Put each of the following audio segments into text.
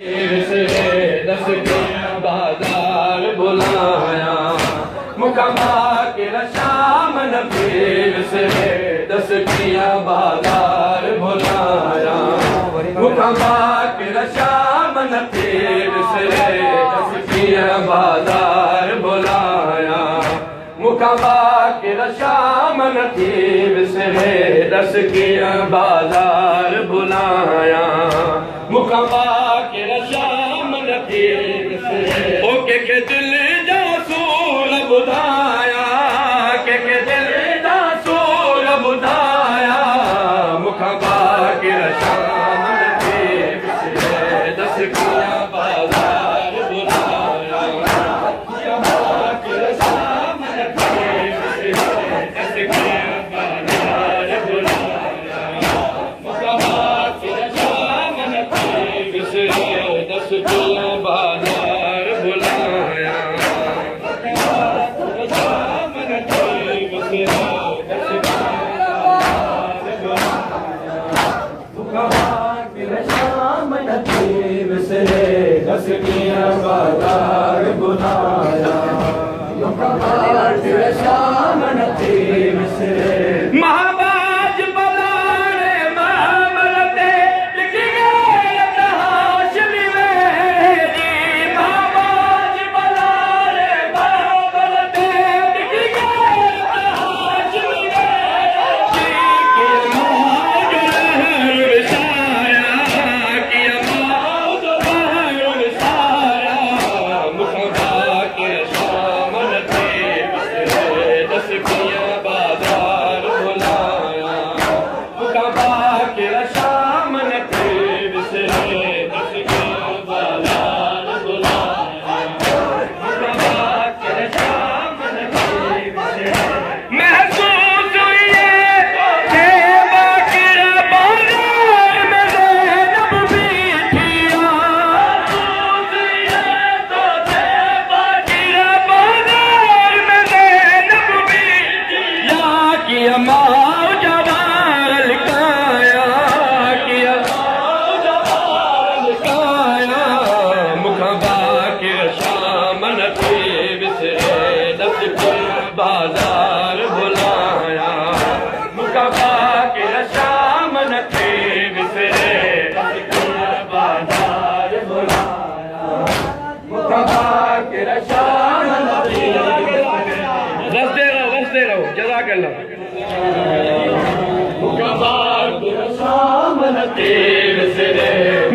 दस के बाजार बुलाया मुकामा के शाम नबीर से दस किया बाजार बुलाया मुकामा के शाम नबीर से दस किया बाजार बुलाया मुकामा के शाम नबीर से दस किया बाजार बुलाया मुकामा के शाम नबीर से ओके के दिल जा सूर बुधाया के दिल जा सूर बुधाया मुकामा के शाम नबीर से दस किया बाजार बुलाया मुकामा के शाम नबीर से दस किया बाजार बुलाया मुकामा के शाम नबीर से दस किया बाजार बुलाया शाम नबीर से दस शाम नबीर से दस किया बाजार बुलाया शाम नबीर से महाबाज बलारे मामलते लिखी गए हाशमी मेरी महाबाज बलारे मामलते लिखी गए हाशमी मेरी कि मौज लहर विसाया कि मौज लहर विसाया मुकामा के शाम नबीर से दस किया बाजार बुलाया मुकामा के शाम नबीर से दस किया बाजार बुलाया मुकामा के शाम नबीर से महसूस हुई थे बाकिर बाजार में ज़ैनब भी थिया महसूस हुई तो थे बाकिर बाजार में ज़ैनब भी थिया किया मौज वाल काया किया मौज वाल काया मुकामा के शाम नबीर से दस किया बाजार बुलाया मुकामा के शाम नबीर से दस किया बाजार बुलाया मुकामा के शाम नबीर रस दे रहो जज़ाकल्लाह मुकामा के शाम नबीर से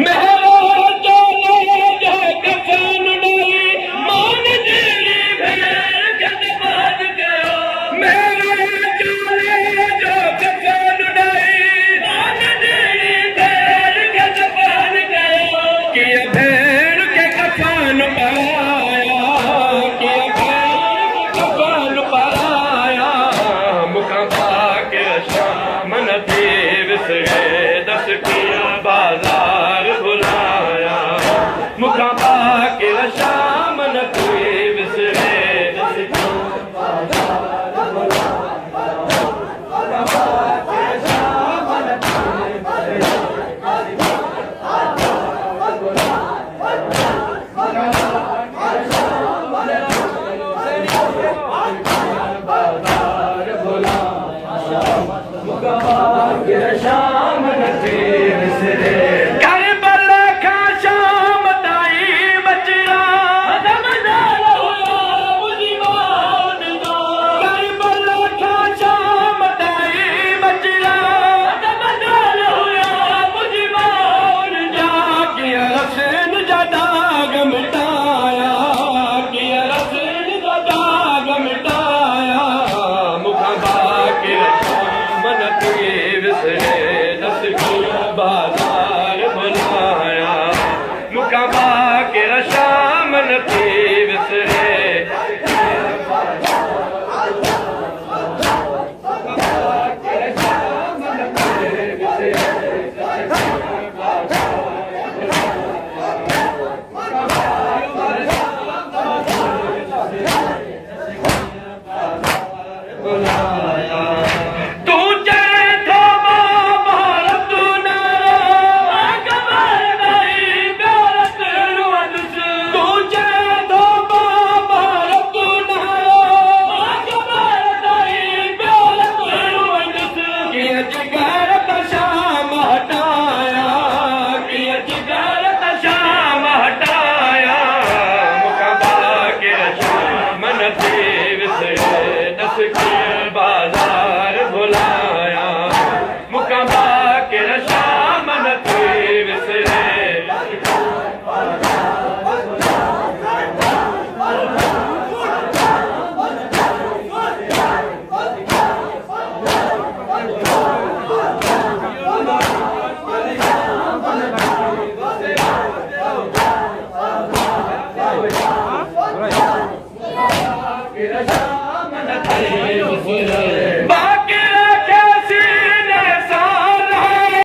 मेहरा चले जो कफन डली मान तेरी भेड़ जज्बात करो मेहरा चले जो कफन डली मान तेरी भेड़ जज्बात करो कि भेड़ के कफन पाया कि भेड़ के कफन पाया मुकामा के शाम नबीर से दस किया बाजार बुलाया मुकामा के शाम नबीर से दस किया बाजार बुलाया मुकामा के शाम नबीर से बाजार बुलाया मुकामा के शाम नबीर से करबला का शाम ताई बचरा दमदार हुआ मुजीबान दो करबला का शाम ताई बचरा दमदार हुआ मुजीबान जा किया